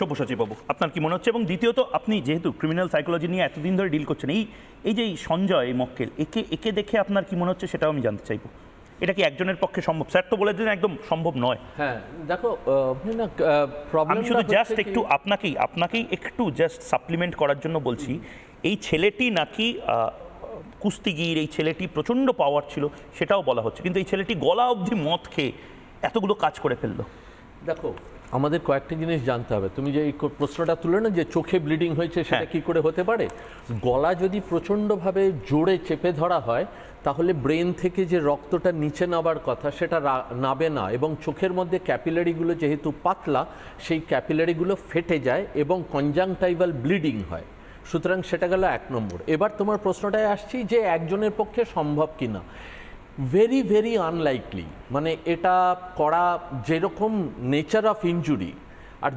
সব্যসাচী বাবু, আপনার কি মনে হচ্ছে? এবং দ্বিতীয়ত, আপনি যেহেতু ক্রিমিনাল সাইকোলজি নিয়ে এতদিন ধরে ডিল করছেন, এই যে সঞ্জয়, এই মক্কেল, একে দেখে আপনার কি মনে হচ্ছে সেটাও আমি জানতে চাইবো। এটা কি একজনের পক্ষে সম্ভব? স্যার তো বলে দিলেন একদম সম্ভব নয়। হ্যাঁ দেখো, আমি শুধু জাস্ট একটু আপনাকেই একটু জাস্ট সাপ্লিমেন্ট করার জন্য বলছি, এই ছেলেটি নাকি কুস্তিগির, এই ছেলেটি প্রচণ্ড পাওয়ার ছিল সেটাও বলা হচ্ছে, কিন্তু এই ছেলেটি গলা অবধি মদ খেয়ে এতগুলো কাজ করে ফেললো। দেখো, আমাদের কয়েকটা জিনিস জানতে হবে। তুমি যে এই প্রশ্নটা তুলে না যে চোখে ব্লিডিং হয়েছে, সেটা কি করে হতে পারে? গলা যদি প্রচণ্ডভাবে জোরে চেপে ধরা হয়, তাহলে ব্রেন থেকে যে রক্তটা নিচে নাবার কথা সেটা নাবে না, এবং চোখের মধ্যে ক্যাপিলারিগুলো যেহেতু পাতলা, সেই ক্যাপিলারিগুলো ফেটে যায় এবং কনজাংটাইভাল ব্লিডিং হয়। সুতরাং সেটা গেল 1 নম্বর। এবার তোমার প্রশ্নটায় আসছি যে একজনের পক্ষে সম্ভব কিনা। ভেরি ভেরি আনলাইকলি, মানে এটা করা যেরকম নেচার অফ ইনজুরি। আর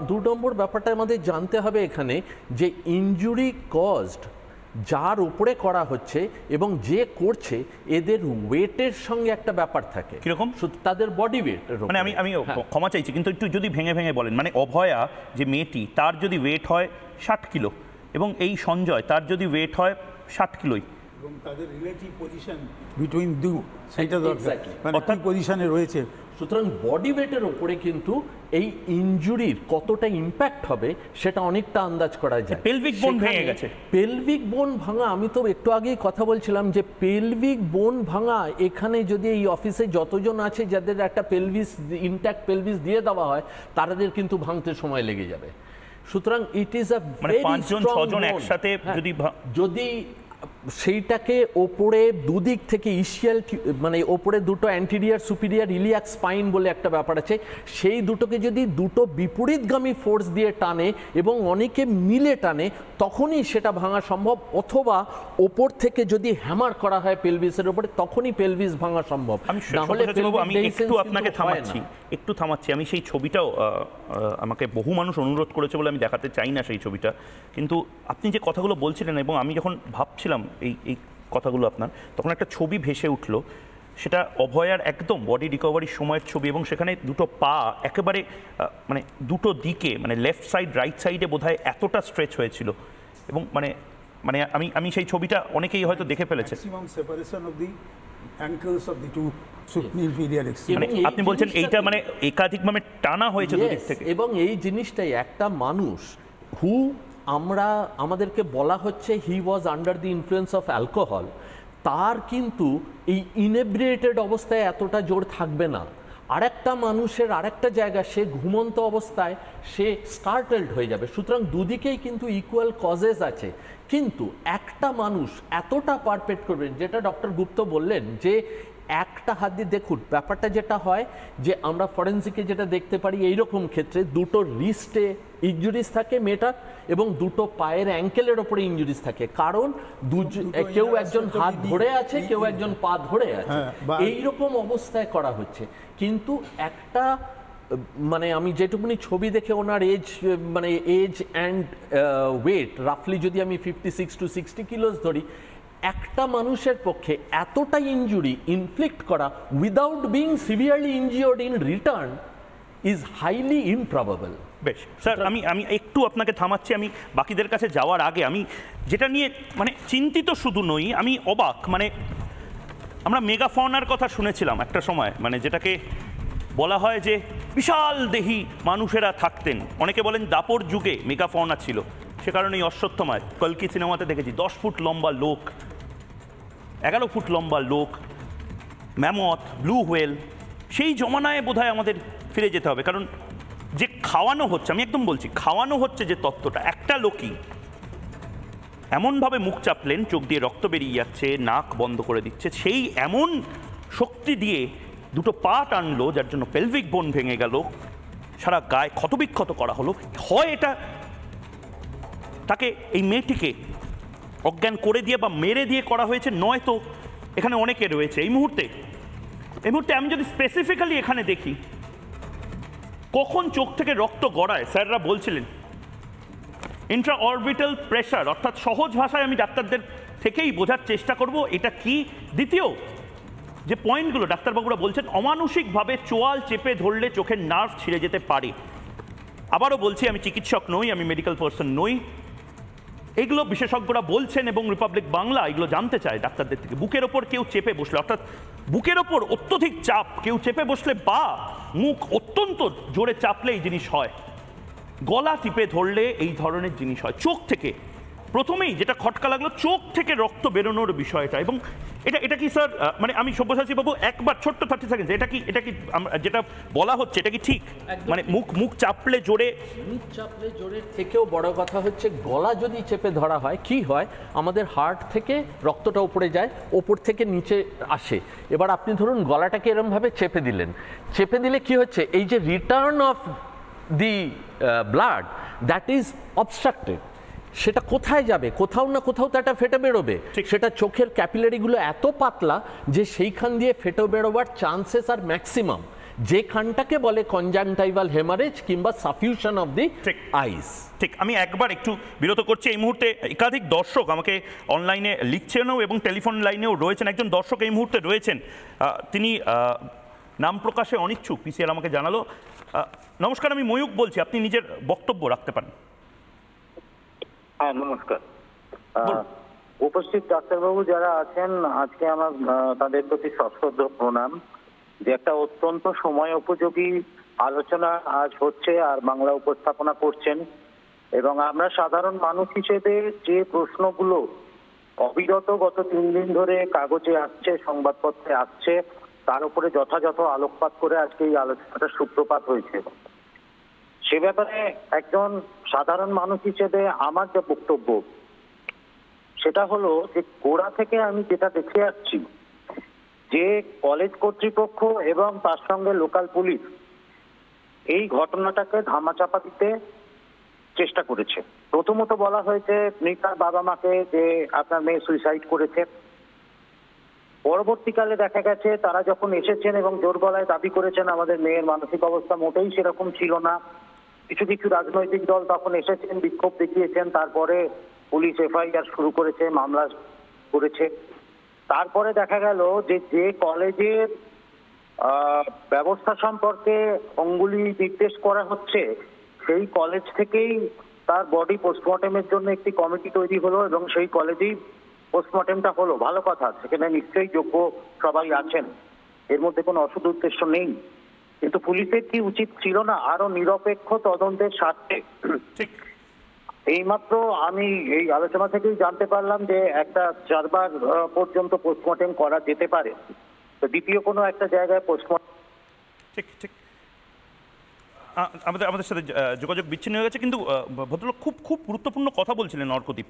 দু নম্বর ব্যাপারটা আমাদের জানতে হবে এখানে যে ইনজুরি কজড যার উপরে করা হচ্ছে এবং যে করছে, এদের ওয়েটের সঙ্গে একটা ব্যাপার থাকে। কিরকম? তাদের বডি ওয়েট। মানে আমি ক্ষমা চাইছি, কিন্তু একটু যদি ভেঙে ভেঙে বলেন। মানে অভয়া যে মেয়েটি, তার যদি ওয়েট হয় 60 কিলো, এবং এই সঞ্জয়, তার যদি ওয়েট হয় 60 কিলোই, এবং তাদের রিলেটিভ পজিশন বিটুইন সেটা দরকার, মানে অর্থাৎ পজিশনে রয়েছে। সুতরাং বডি ওয়েটের ওপরে কিন্তু এই ইনজুরির কতটা ইম্প্যাক্ট হবে সেটা অনেকটা আন্দাজ করা যায়। পেলভিক বোন ভেঙে গেছে। পেলভিক বোন ভাঙা, আমি তো একটু আগেই কথা বলছিলাম যে পেলভিক বোন ভাঙা, এখানে যদি এই অফিসে যতজন আছে যাদের একটা পেলভিস, ইনট্যাক্ট পেলভিস দিয়ে দেওয়া হয়, তাদের কিন্তু ভাঙতে সময় লেগে যাবে। সুতরাং ইট ইজ আ ভেরি 5 জন 6 জন একসাথে যদি সেইটাকে ওপরে দুদিক থেকে ইশিয়াল, মানে ওপরে দুটো অ্যান্টিরিয়ার সুপিরিয়ার ইলিয়াক স্পাইন বলে একটা ব্যাপার আছে, সেই দুটোকে যদি দুটো বিপরীতগামী ফোর্স দিয়ে টানে এবং অনেকে মিলে টানে, তখনই সেটা ভাঙা সম্ভব। অথবা ওপর থেকে যদি হ্যামার করা হয় পেলভিসের ওপরে, তখনই পেলভিস ভাঙা সম্ভব। আমি একটু আপনাকে থামাচ্ছি। আমি সেই ছবিটাও, আমাকে বহু মানুষ অনুরোধ করেছে বলে আমি দেখাতে চাই না সেই ছবিটা, কিন্তু আপনি যে কথাগুলো বলছিলেন এবং আমি যখন ভাবছিলাম এই কথাগুলো আপনার, তখন একটা ছবি ভেসে উঠলো। সেটা অভয়ার একদম বডি রিকভারির সময়ের ছবি, এবং সেখানে দুটো পা একেবারে মানে দুটো দিকে, মানে লেফট সাইড রাইট সাইডে বোধহয় এতটা স্ট্রেচ হয়েছিল, এবং মানে মানে আমি সেই ছবিটা অনেকেই হয়তো দেখে ফেলেছে। আপনি বলছেন এইটা মানে একাধিকভাবে টানা হয়েছে দুদিক থেকে, এবং এই জিনিসটাই একটা মানুষ আমাদেরকে বলা হচ্ছে he was under the influence of alcohol, তার কিন্তু এই ইনেব্রিয়েটেড অবস্থায় এতটা জোর থাকবে না। আরেকটা মানুষের আরেকটা জায়গা, সে ঘুমন্ত অবস্থায় সে স্টার্টেলড হয়ে যাবে। সুতরাং দুদিকেই কিন্তু ইকুয়াল কজেস আছে, কিন্তু একটা মানুষ এতটা পারপেট করবেন, যেটা ডক্টর গুপ্ত বললেন যে একটা হাত দিয়ে দেখুন, ব্যাপারটা যেটা হয় যে আমরা ফরেন্সিকে যেটা দেখতে পারি, এইরকম ক্ষেত্রে দুটো রিস্টে ইনজুরিজ থাকে মেটার, এবং দুটো পায়ের অ্যাঙ্কেলের ওপরে ইনজুরিজ থাকে, কারণ কেউ একজন হাত ধরে আছে, কেউ একজন পা ধরে আছে, এইরকম অবস্থায় করা হচ্ছে। কিন্তু একটা, মানে আমি যেটুকুনি ছবি দেখে ওনার এজ অ্যান্ড ওয়েট রাফলি যদি আমি 56 to 60 কিলোস ধরি, একটা মানুষের পক্ষে এতটা ইনজুরি ইনফ্লিক্ট করা without being severely injured in return is highly improbable. বেশ স্যার, আমি একটু আপনাকে থামাচ্ছি। আমি বাকিদের কাছে যাওয়ার আগে আমি যেটা নিয়ে মানে চিন্তিত শুধু নই, আমি অবাক। মানে আমরা মেগাফনার কথা শুনেছিলাম একটা সময়, মানে যেটাকে বলা হয় যে বিশাল দেহি মানুষেরা থাকতেন। অনেকে বলেন দাপর যুগে মেগাফনা ছিল, সে কারণেই অশ্বত্থমায় কল্কি সিনেমাতে দেখেছি 10 ফুট লম্বা লোক, 11 ফুট লম্বা লোক, ম্যামথ, ব্লু হোয়েল। সেই জমানায় বোধহয় আমাদের ফিরে যেতে হবে, কারণ যে খাওয়ানো হচ্ছে, আমি একদম বলছি খাওয়ানো হচ্ছে যে তত্ত্বটা, একটা লোকই এমনভাবে মুখ চাপলেন, চোখ দিয়ে রক্ত বেরিয়ে যাচ্ছে, নাক বন্ধ করে দিচ্ছে, সেই এমন শক্তি দিয়ে দুটো পা টানলো যার জন্য পেলভিক বোন ভেঙে গেল, সারা গায়ে ক্ষতবিক্ষত করা হলো। হয় এটা তাকে, এই মেয়েটিকে অজ্ঞান করে দিয়ে বা মেরে দিয়ে করা হয়েছে, নয়তো এখানে অনেকে রয়েছে এই মুহূর্তে আমি যদি স্পেসিফিক্যালি এখানে দেখি কখন চোখ থেকে রক্ত গড়ায়, স্যাররা বলছিলেন ইন্ট্রা অরবিটাল প্রেশার, অর্থাৎ সহজ ভাষায় আমি ডাক্তারদের থেকেই বোঝার চেষ্টা করব এটা কি। দ্বিতীয় যে পয়েন্টগুলো ডাক্তারবাবুরা বলছেন, অমানসিকভাবে চোয়াল চেপে ধরলে চোখের নার্ভ ছিঁড়ে যেতে পারে, আবারও বলছি, আমি চিকিৎসক নই, আমি মেডিকেল পার্সন নই। এগুলো বিশেষজ্ঞরা বলছেন এবং রিপাবলিক বাংলা এগুলো জানতে চায় ডাক্তারদের থেকে। বুকের ওপর কেউ চেপে বসলে, অর্থাৎ বুকের ওপর অত্যধিক চাপ কেউ চেপে বসলে বা মুখ অত্যন্ত জোরে চাপলে এই জিনিস হয়, গলা টিপে ধরলে এই ধরনের জিনিস হয়। চোখ থেকে প্রথমেই যেটা খটকা লাগলো, চোখ থেকে রক্ত বেরোনোর বিষয়টা। এবং এটা কি স্যার, মানে আমি সব্যসাচী বাবু একবার ছোট্ট 30 সেকেন্ড, এটা কি যেটা বলা হচ্ছে এটা কি ঠিক? মানে মুখ চাপলে জোরে, মুখ চাপলে জোরে থেকেও বড় কথা হচ্ছে গলা যদি চেপে ধরা হয় কি হয়, আমাদের হার্ট থেকে রক্তটা উপরে যায়, ওপর থেকে নিচে আসে। এবার আপনি ধরুন গলাটাকে এরমভাবে চেপে দিলেন, চেপে দিলে কি হচ্ছে, এই যে return of the blood that is obstructed. সেটা কোথায় যাবে? কোথাও না কোথাও তো একটা ফেটে বেরোবে। সেটা চোখের ক্যাপিলারিগুলো এত পাতলা যে সেইখান দিয়ে ফেটে বেরোবার চান্সেস আর ম্যাক্সিমাম, যেখানটাকে বলে কনজাংটাইভাল হেমারেজ কিংবা সাফিউশন অফ দি আইস। ঠিক। আমি একবার একটু বিরত করছি। এই মুহূর্তে একাধিক দর্শক আমাকে অনলাইনে লিখছেনও এবং টেলিফোন লাইনেও রয়েছেন। একজন দর্শক এই মুহূর্তে রয়েছেন, তিনি নাম প্রকাশে অনিচ্ছুক, পিসিআর আমাকে জানালো। নমস্কার, আমি ময়ূক বলছি, আপনি নিজের বক্তব্য রাখতে পারেন। হ্যাঁ, নমস্কার। উপস্থিত ডাক্তারবাবু যারা আছেন আজকে, আমার তাদের প্রতি সশ্রদ্ধ প্রণাম যে একটা অত্যন্ত সময় উপযোগী আলোচনা আজ হচ্ছে আর বাংলা উপস্থাপনা করছেন। এবং আমরা সাধারণ মানুষ হিসেবে যে প্রশ্নগুলো অবিরত গত 3 দিন ধরে কাগজে আসছে, সংবাদপত্রে আসছে, তার উপরে যথাযথ আলোকপাত করে আজকে এই আলোচনাটার সূত্রপাত হয়েছে। সে ব্যাপারে একজন সাধারণ মানুষ হিসেবে আমার যে বক্তব্য সেটা হলো যে গোড়া থেকে আমি যেটা দেখে আসছি যে কলেজ কর্তৃপক্ষ এবং তার সঙ্গে লোকাল পুলিশ এই ঘটনাটাকে ধামাচাপা দিতে চেষ্টা করেছে। প্রথমত বলা হয়েছে মৃতার বাবা মাকে যে আপনার মেয়ে সুইসাইড করেছে। পরবর্তীকালে দেখা গেছে তারা যখন এসেছেন এবং জোর গলায় দাবি করেছেন আমাদের মেয়ের মানসিক অবস্থা মোটেই সেরকম ছিল না। কিছু কিছু রাজনৈতিক দল তখন এসেছেন, বিক্ষোভ দেখিয়েছেন, তারপরে পুলিশ এফআইআর শুরু করেছে, মামলা করেছে। তারপরে দেখা গেল যে কলেজের ব্যবস্থা সম্পর্কে অঙ্গুলি নির্দেশ করা হচ্ছে, সেই কলেজ থেকেই তার বডি পোস্টমর্টেমের জন্য একটি কমিটি তৈরি হলো এবং সেই কলেজেই পোস্টমর্টেমটা হলো। ভালো কথা, সেখানে নিশ্চয়ই যোগ্য সবাই আছেন, এর মধ্যে কোনো অসৎ উদ্দেশ্য নেই। কিন্তু পুলিশের কি উচিত ছিল না আরো নিরপেক্ষ তদন্তের স্বার্থে? এইমাত্র আমি এই আলোচনা থেকেই জানতে পারলাম যে একটা 4 বার পর্যন্ত পোস্টমর্টেম করা যেতে পারে, তো দ্বিতীয় কোনো একটা জায়গায় পোস্টমর্টেম। ঠিক। আমাদের সাথে যোগাযোগ বিচ্ছিন্ন হয়ে গেছে, কিন্তু ভদ্রলোক খুব গুরুত্বপূর্ণ কথা বলছিলেন অর্কদীপ।